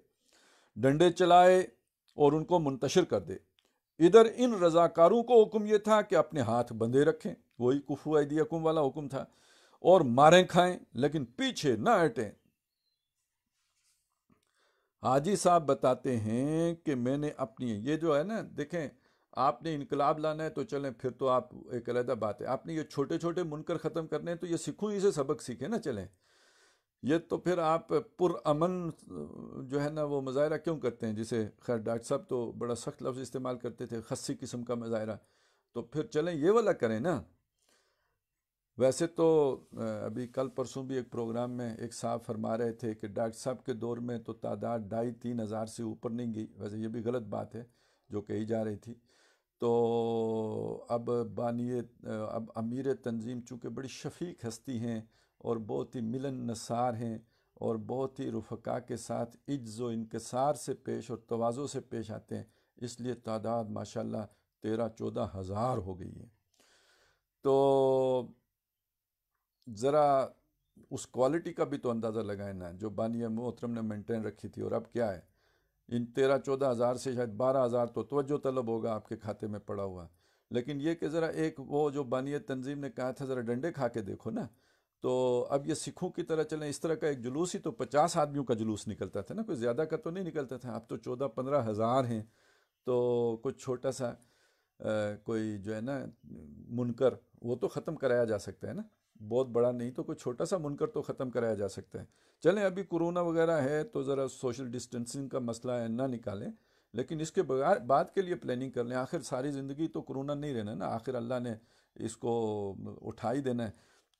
ڈنڈے چلائے اور ان کو منتشر کر دے۔ ادھر ان رضاکاروں کو حکم یہ تھا کہ اپنے ہاتھ بندھے رکھیں، وہی کفو ایدیکم والا حکم تھا، اور ماریں کھائیں لیکن پیچھے نہ ہٹیں۔ حاجی صاحب بتاتے ہیں کہ میں نے اپنی یہ جو ہے نا، دیکھیں آپ نے انقلاب لانا ہے تو چلیں، پھر تو آپ ایک علیحدہ بات ہے، آپ نے یہ چھوٹے چھوٹے منکر ختم کرنے ہیں تو یہ سکھوں ہی سے سبق سیکھیں نا، چلیں یہ تو پھر آپ پرامن جو ہے نا وہ مظاہرہ کیوں کرتے ہیں، جسے خیر ڈاکٹر صاحب تو بڑا سخت لفظ استعمال کرتے تھے، خصی قسم کا مظاہرہ، تو پھر چلیں یہ والا کریں نا۔ ویسے تو ابھی کل پرسوں بھی ایک پروگرام میں ایک صاحب فرما رہے تھے کہ ڈاکٹر صاحب کے دور میں تو تعداد 2,500-3 ہزار سے اوپر نہیں گئی، ویسے یہ بھی غلط بات ہے جو کہی جا رہی تھی۔ تو اب امیر تنظیم چونکہ بڑی شفیق ہستی ہیں اور بہت ہی ملن نثار ہیں اور بہت ہی رفقا کے ساتھ عجز و انکسار سے پیش اور تواضع سے پیش آتے ہیں، اس لیے تعداد ماشاءاللہ 13-14 ہزار ہو گئی ہے۔ تو ذرا اس کوالٹی کا بھی تو اندازہ لگائیں نا جو بانی محترم نے مینٹین رکھی تھی، اور اب کیا ہے، ان 13-14 ہزار سے شاید 12 ہزار تو توجہ طلب ہوگا آپ کے کھاتے میں پڑا ہوا، لیکن یہ کہ ذرا ایک وہ جو بانی تنظیم نے کہا تھا ذرا ڈنڈے کھا کے دیکھو نا، تو اب یہ سکھوں کی طرح چلیں، اس طرح کا ایک جلوس ہی تو 50 آدمیوں کا جلوس نکلتا تھا نا، کوئی زیادہ کا تو نہیں نکلتا تھا، اب تو 14-15 ہزار ہیں، تو کچھ چھوٹا سا کوئی جو ہے نا منکر وہ تو ختم کرایا جا سکتا ہے نا، بہت بڑا نہیں تو کوئی چھوٹا سا منکر تو ختم کرایا جا سکتا ہے۔ چلیں ابھی کرونا وغیرہ ہے تو ذرا سوشل ڈسٹینسنگ کا مسئلہ ہے، نہ نکالیں، لیکن اس کے بعد کے لیے پلاننگ کر لیں، آخر ساری زندگی تو کرونا نہیں رہنا نا، آخر اللہ نے اس کو اٹھا ہی دینا ہے،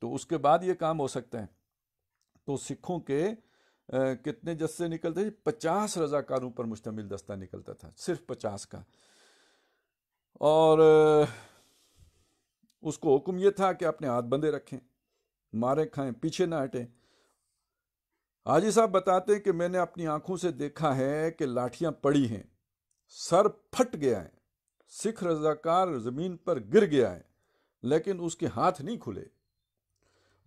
تو اس کے بعد یہ کام ہو سکتا ہے۔ تو سکھوں کے کتنے جسے نکلتے تھے، 50 رضاکاروں پر مشتمل دستہ نکلتا تھا، صرف 50 کا، اور اس کو حکم یہ تھا کہ اپنے ہاتھ بندھے رکھیں، مارے کھائیں، پیچھے نہ ہٹیں۔ حاجی صاحب بتاتے ہیں کہ میں نے اپنی آنکھوں سے دیکھا ہے کہ لاٹھیاں پڑی ہیں، سر پھٹ گیا ہے، سکھ رضاکار زمین پر گر گیا ہے، لیکن اس کے ہاتھ نہیں کھلے،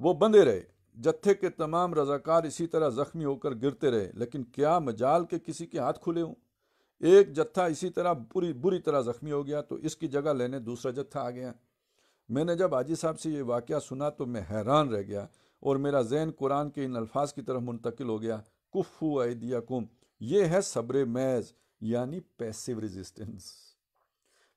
وہ بندھے رہے۔ جتھے کے تمام رضاکار اسی طرح زخمی ہو کر گرتے رہے، لیکن کیا مجال کہ کسی کے ہاتھ کھلے ہوں۔ ایک جتھا اسی طرح بری طرح زخمی ہو گیا تو اس کی جگہ لینے دوسرا جتھا آ گیا۔ میں نے جب حاجی صاحب سے یہ واقعہ سنا تو میں حیران رہ گیا اور میرا ذہن قرآن کے ان الفاظ کی طرف منتقل ہو گیا، کفو ایدیکم، یہ ہے صبر محض، یعنی پیسیو ریزسٹنس۔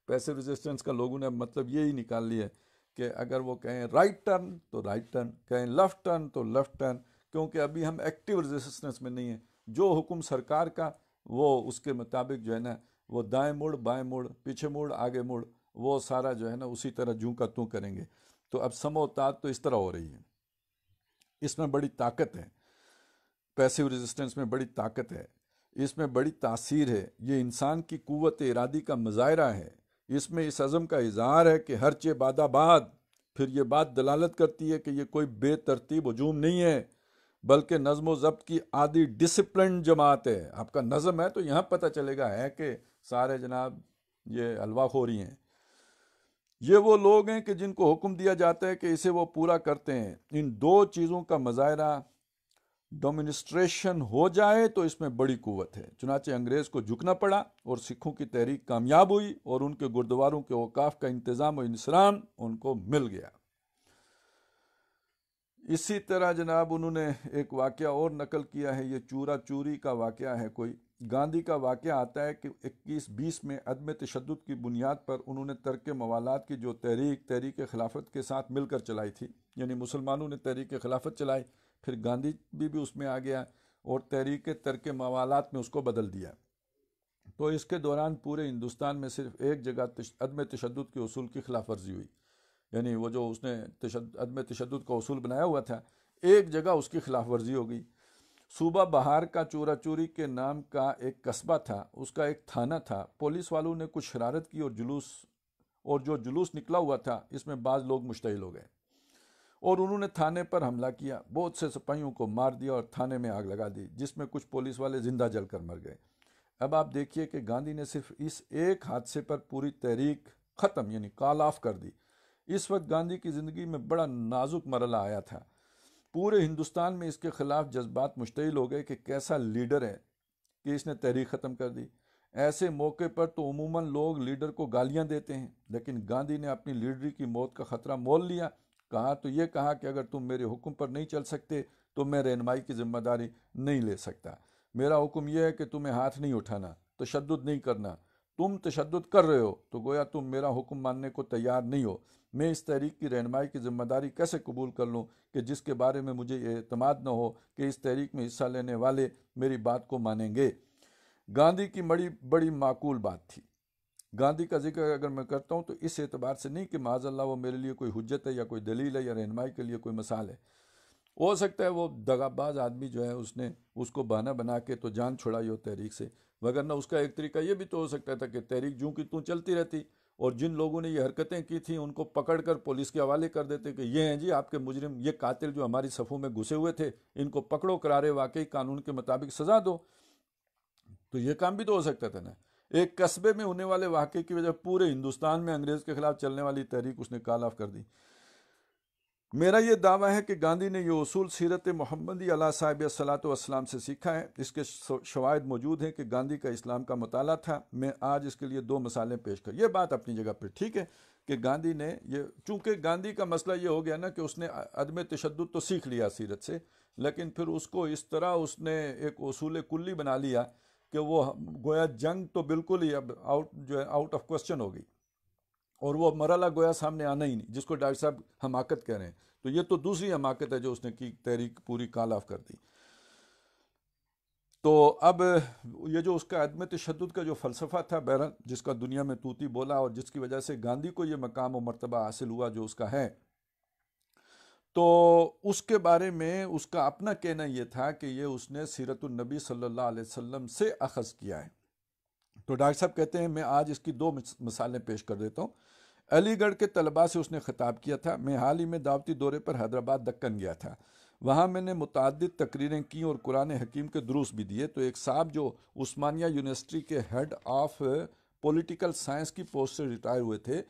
پیسیو ریزسٹنس کا لوگوں نے مطلب یہی نکال لیا ہے کہ اگر وہ کہیں رائٹ ٹرن تو رائٹ ٹرن، کہیں لیفٹ ٹرن تو لیفٹ ٹرن، کیونکہ ابھی ہم ایکٹیو ریزسٹنس میں نہیں ہیں، جو حکم سرکار کا وہ اس کے مطابق جو ہے نا وہ دائیں مڑ بائیں مڑ پیچھے مڑ آگے مڑ، وہ سارا جو ہے نا اسی طرح جوں کا توں کریں گے۔ تو اب سمو اطاعت تو اس طرح ہو رہی ہے، اس میں بڑی طاقت ہے، پیسیو ریزسٹنس میں بڑی طاقت ہے، اس میں بڑی تاثیر ہے، یہ انسان کی قوت ارادی کا مظاہرہ ہے، اس میں اس عزم کا اظہار ہے کہ ہر چے باد آباد۔ پھر یہ بات دلالت کرتی ہے کہ یہ کوئی بے ترتیب ہجوم نہیں ہے، بلکہ نظم و ضبط کی عادی ڈسپلن جماعت ہے. آپ کا نظم ہے تو یہاں پتہ چلے گا ہے کہ سارے جناب یہ حلوہ خوری ہیں. یہ وہ لوگ ہیں کہ جن کو حکم دیا جاتا ہے کہ اسے وہ پورا کرتے ہیں. ان دو چیزوں کا مظاہرہ ڈومنسٹریشن ہو جائے تو اس میں بڑی قوت ہے. چنانچہ انگریز کو جھکنا پڑا اور سکھوں کی تحریک کامیاب ہوئی اور ان کے گردواروں کے اوقاف کا انتظام و انصرام ان کو مل گیا. اسی طرح جناب انہوں نے ایک واقعہ اور نقل کیا ہے، یہ چورا چوری کا واقعہ ہے. کوئی گاندھی کا واقعہ آتا ہے کہ 21-20 میں عدم تشدد کی بنیاد پر انہوں نے ترک موالات کی جو تحریک خلافت کے ساتھ مل کر چلائی تھی، یعنی مسلمانوں نے تحریک خلافت چلائی، پھر گاندھی بھی اس میں آ گیا اور تحریک ترک موالات میں اس کو بدل دیا. تو اس کے دوران پورے ہندوستان میں صرف ایک جگہ عدم تشدد کے اصول کی خلاف ورزی ہوئی، یعنی وہ جو اس نے عدم تشدد کا اصول بنایا ہوا تھا ایک جگہ اس کی خلاف ورزی ہو گئی. صوبہ بہار کا چورا چوری کے نام کا ایک قصبہ تھا، اس کا ایک تھانہ تھا. پولیس والوں نے کچھ شرارت کی اور جو جلوس نکلا ہوا تھا اس میں بعض لوگ مشتعل ہو گئے اور انہوں نے تھانے پر حملہ کیا. بہت سے سپاہیوں کو مار دیا اور تھانے میں آگ لگا دی، جس میں کچھ پولیس والے زندہ جل کر مر گئے. اب آپ دیکھیے کہ گاندھی نے صرف اس ایک حادثے پر پوری تحریک ختم یعنی کال آف کر دی. اس وقت گاندھی کی زندگی میں بڑا نازک مرحلہ آیا تھا. پورے ہندوستان میں اس کے خلاف جذبات مشتعل ہو گئے کہ کیسا لیڈر ہے کہ اس نے تحریک ختم کر دی. ایسے موقع پر تو عموماً لوگ لیڈر کو گالیاں دیتے ہیں، لیکن گاندھی نے اپنی لیڈری کی موت کا خطرہ مول لیا. یہ کہا کہ اگر تم میرے حکم پر نہیں چل سکتے تو میں رہنمائی کی ذمہ داری نہیں لے سکتا. میرا حکم یہ ہے کہ تمہیں ہاتھ نہیں اٹھانا، تشدد نہیں کرنا. تم تشدد کر رہے ہو تو گویا تم میرا حکم ماننے کو تیار نہیں ہو. میں اس تحریک کی رہنمائی کی ذمہ داری کیسے قبول کر لوں کہ جس کے بارے میں مجھے یہ اعتماد نہ ہو کہ اس تحریک میں حصہ لینے والے میری بات کو مانیں گے. گاندھی کی بڑی معقول بات تھی. گاندھی کا ذکر اگر میں کرتا ہوں تو اس اعتبار سے نہیں کہ معاذ اللہ وہ میرے لیے کوئی حجت ہے یا کوئی دلیل ہے یا رہنمائی کے لیے کوئی مثال ہے. ہو سکتا ہے وہ دغاباز آدمی جو ہے اس نے اس کو بہانہ بنا کے تو جان چھڑائی ہو تحریک سے، وگرنہ اس کا ایک طریقہ یہ بھی تو ہو سکتا تھا کہ تحریک جوں کی توں چلتی رہتی اور جن لوگوں نے یہ حرکتیں کی تھیں ان کو پکڑ کر پولیس کے حوالے کر دیتے کہ یہ ہیں جی آپ کے مجرم، یہ قاتل جو ہماری صفوں میں گھسے ہوئے تھے، ان کو پکڑو، قرارے واقعی قانون کے مطابق سزا دو. تو یہ کام بھی تو ہو سکتا تھا نا. ایک قصبے میں ہونے والے واقعے کی وجہ پورے ہندوستان میں انگریز کے خلاف چلنے والی تحریک اس نے کال آف کر دی. میرا یہ دعویٰ ہے کہ گاندھی نے یہ اصول سیرت محمدی علیہ صاحب الصلاۃ والسلام سے سیکھا ہے. اس کے شواہد موجود ہیں کہ گاندھی کا اسلام کا مطالعہ تھا. میں آج اس کے لیے 2 مثالیں پیش کر، یہ بات اپنی جگہ پہ ٹھیک ہے کہ گاندھی نے چونکہ گاندھی کا مسئلہ یہ ہو گیا نا کہ اس نے عدم تشدد تو سیکھ لیا سیرت سے، لیکن پھر اس کو اس طرح اس نے ایک اصول کلی بنا لیا کہ وہ گویا جنگ تو بالکل ہی اب آؤٹ آف کوسچن ہو گئی اور وہ مرحلہ گویا سامنے آنا ہی نہیں، جس کو ڈاکٹر صاحب حماقت کہہ رہے ہیں. تو یہ تو دوسری حماقت ہے جو اس نے کی، تحریک پوری کال آف کر دی. تو اب یہ جو اس کا عدم تشدد کا جو فلسفہ تھا بہرحال جس کا دنیا میں توتی بولا اور جس کی وجہ سے گاندھی کو یہ مقام و مرتبہ حاصل ہوا جو اس کا ہے، تو اس کے بارے میں اس کا اپنا کہنا یہ تھا کہ یہ اس نے سیرت النبی صلی اللہ علیہ وسلم سے اخذ کیا ہے. تو ڈاکٹر صاحب کہتے ہیں میں آج اس کی 2 مثالیں پیش کر دیتا ہوں. علی گڑھ کے طلباء سے اس نے خطاب کیا تھا. میں حال ہی میں دعوتی دورے پر حیدرآباد دکن گیا تھا. وہاں میں نے متعدد تقریریں کی اور قرآن حکیم کے دروس بھی دیے. تو ایک صاحب جو عثمانیہ یونیورسٹی کے ہیڈ آف پولیٹیکل سائنس کی پوسٹ سے ریٹائر ہوئے تھے،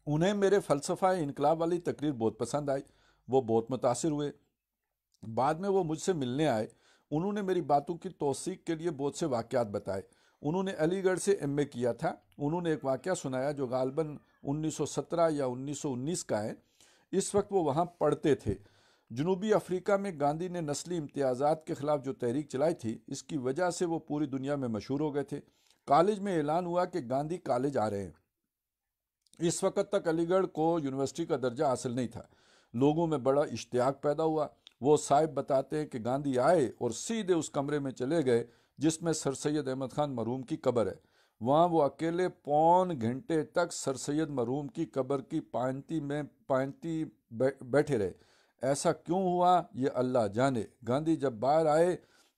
انہیں میرے فلسفہ انقلاب والی تقریر بہت پسند آئی. وہ بہت متاثر ہوئے. بعد میں وہ مجھ سے ملنے آئے. انہوں نے میری باتوں کی توثیق کے لیے بہت سے واقعات بتائے. انہوں نے علی گڑھ سے ایم اے کیا تھا. انہوں نے ایک واقعہ سنایا جو غالباً 1917 یا 1919 کا ہے. اس وقت وہ وہاں پڑھتے تھے. جنوبی افریقہ میں گاندھی نے نسلی امتیازات کے خلاف جو تحریک چلائی تھی، اس کی وجہ سے وہ پوری دنیا میں مشہور ہو گئے تھے. کالج میں اعلان ہوا کہ گاندھی کالج آ رہے ہیں. اس وقت تک علی گڑھ کو یونیورسٹی کا درجہ حاصل نہیں تھا. لوگوں میں بڑا اشتیاق پیدا ہوا. وہ صاحب بتاتے ہیں کہ گاندھی آئے اور سیدھے اس کمرے میں چلے گئے جس میں سر سید احمد خان مرحوم کی قبر ہے. وہاں وہ اکیلے 1.25 گھنٹے تک سر سید مرحوم کی قبر کی پائنتی بیٹھے رہے. ایسا کیوں ہوا یہ اللہ جانے. گاندھی جب باہر آئے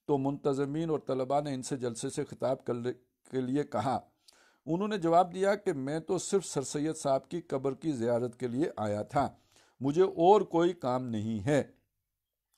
تو منتظمین اور طلباء نے ان سے جلسے سے خطاب کے لیے کہا. انہوں نے جواب دیا کہ میں تو صرف سر سید صاحب کی قبر کی زیارت کے لیے آیا تھا، مجھے اور کوئی کام نہیں ہے.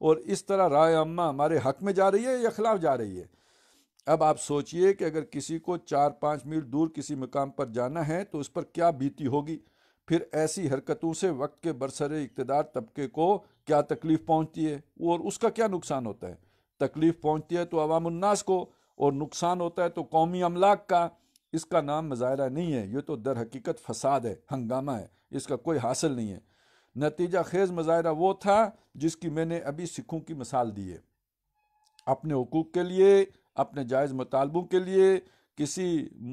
اور اس طرح رائے عامہ ہمارے حق میں جا رہی ہے یا خلاف جا رہی ہے؟ اب آپ سوچئے کہ اگر کسی کو 4-5 میل دور کسی مقام پر جانا ہے تو اس پر کیا بیتی ہوگی، پھر ایسی حرکتوں سے وقت کے برسر اقتدار طبقے کو کیا تکلیف پہنچتی ہے اور اس کا کیا نقصان ہوتا ہے؟ تکلیف پہنچتی ہے تو عوام الناس کو، اور نقصان ہوتا ہے تو قومی املاک کا۔ اس کا نام مظاہرہ نہیں ہے، یہ تو در حقیقت فساد ہے، ہنگامہ ہے، اس کا کوئی حاصل نہیں ہے۔ نتیجہ خیز مظاہرہ وہ تھا جس کی میں نے ابھی سکھوں کی مثال دی ہے۔ اپنے حقوق کے لیے، اپنے جائز مطالبوں کے لیے کسی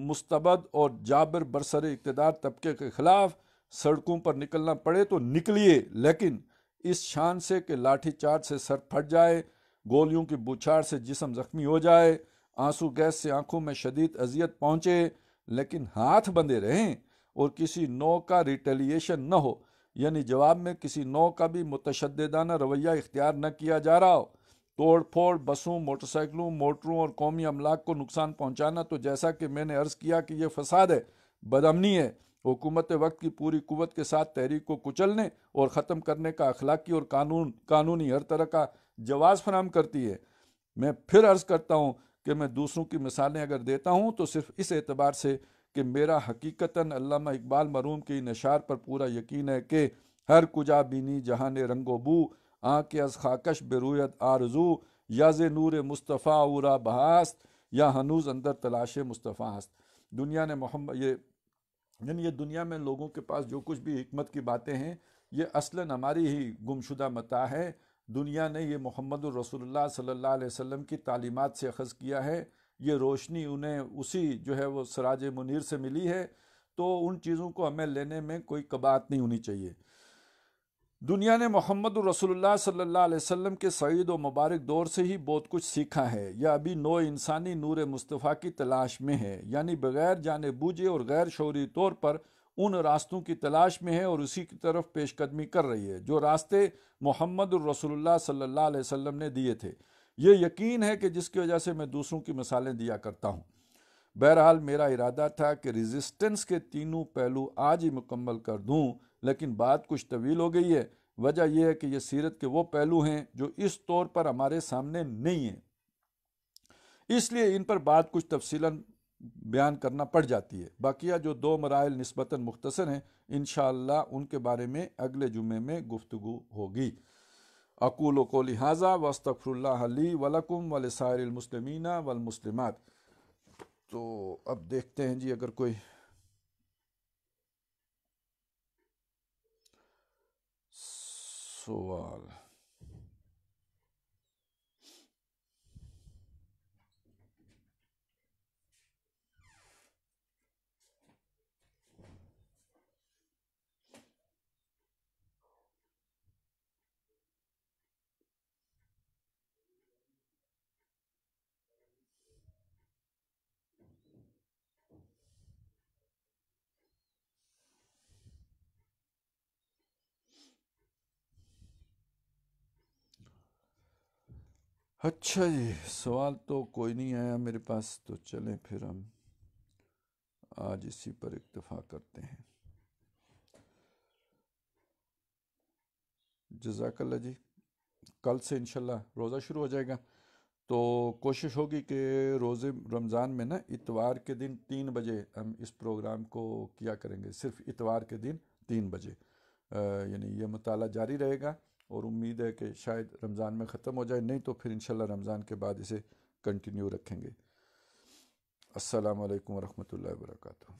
مستبد اور جابر برسر اقتدار طبقے کے خلاف سڑکوں پر نکلنا پڑے تو نکلیے، لیکن اس شان سے کہ لاٹھی چارج سے سر پھٹ جائے، گولیوں کی بوچھار سے جسم زخمی ہو جائے، آنسو گیس سے آنکھوں میں شدید اذیت پہنچے، لیکن ہاتھ بندھے رہیں اور کسی نوع کا ریٹیلیشن نہ ہو، یعنی جواب میں کسی نوع کا بھی متشددانہ رویہ اختیار نہ کیا جا رہا ہو۔ توڑ پھوڑ، بسوں، موٹر سائیکلوں، موٹروں اور قومی املاک کو نقصان پہنچانا تو جیسا کہ میں نے عرض کیا کہ یہ فساد ہے، بدامنی ہے۔ حکومت وقت کی پوری قوت کے ساتھ تحریک کو کچلنے اور ختم کرنے کا اخلاقی اور قانونی ہر طرح کا جواز فراہم کرتی ہے۔ میں پھر عرض کرتا ہوں کہ میں دوسروں کی مثالیں اگر دیتا ہوں تو صرف اس اعتبار سے کہ میرا حقیقتاً علامہ اقبال مرحوم کے ان اشعار پر پورا یقین ہے کہ ہر کجا بینی جہان رنگ و بو، آنکھ از خاکش بے رویت آرزو، یا ز نور مصطفیٰ اورا بہاست، یا ہنوز اندر تلاش مصطفیٰ است۔ دنیا نے یعنی یہ دنیا میں لوگوں کے پاس جو کچھ بھی حکمت کی باتیں ہیں، یہ اصلاً ہماری ہی گمشدہ متاع ہے۔ دنیا نے یہ محمد الرسول اللہ صلی اللہ علیہ وسلم کی تعلیمات سے اخذ کیا ہے، یہ روشنی انہیں اسی جو ہے وہ سراج منیر سے ملی ہے، تو ان چیزوں کو ہمیں لینے میں کوئی قباحت نہیں ہونی چاہیے۔ دنیا نے محمد الرسول اللہ صلی اللہ علیہ وسلم کے سعید و مبارک دور سے ہی بہت کچھ سیکھا ہے، یا ابھی نوع انسانی نور مصطفیٰ کی تلاش میں ہے، یعنی بغیر جانے بوجھے اور غیر شعوری طور پر ان راستوں کی تلاش میں ہے اور اسی کی طرف پیش قدمی کر رہی ہے جو راستے محمد الرسول اللہ صلی اللہ علیہ وسلم نے دیے تھے۔ یہ یقین ہے کہ جس کی وجہ سے میں دوسروں کی مثالیں دیا کرتا ہوں۔ بہرحال میرا ارادہ تھا کہ ریزسٹنس کے تینوں پہلو آج ہی مکمل کر دوں، لیکن بات کچھ طویل ہو گئی ہے۔ وجہ یہ ہے کہ یہ سیرت کے وہ پہلو ہیں جو اس طور پر ہمارے سامنے نہیں ہیں، اس لیے ان پر بات کچھ تفصیلاً بیان کرنا پڑ جاتی ہے۔ باقیہ جو 2 مراحل نسبتاً مختصر ہیں، انشاءاللہ ان کے بارے میں اگلے جمعے میں گفتگو ہوگی۔ اقول قولی ھذا واستغفر اللہ لی ولکم ولسائر المسلمین والمسلمات۔ تو اب دیکھتے ہیں جی اگر کوئی سوال۔ اچھا جی، سوال تو کوئی نہیں آیا میرے پاس، تو چلیں پھر ہم آج اسی پر اکتفا کرتے ہیں۔ جزاک اللہ جی۔ کل سے انشاءاللہ روزہ شروع ہو جائے گا، تو کوشش ہوگی کہ روزے رمضان میں نا اتوار کے دن 3 بجے ہم اس پروگرام کو کیا کریں گے، صرف اتوار کے دن 3 بجے، یعنی یہ مطالعہ جاری رہے گا، اور امید ہے کہ شاید رمضان میں ختم ہو جائے، نہیں تو پھر انشاءاللہ رمضان کے بعد اسے کنٹینیو رکھیں گے۔ السلام علیکم ورحمۃ اللہ وبرکاتہ۔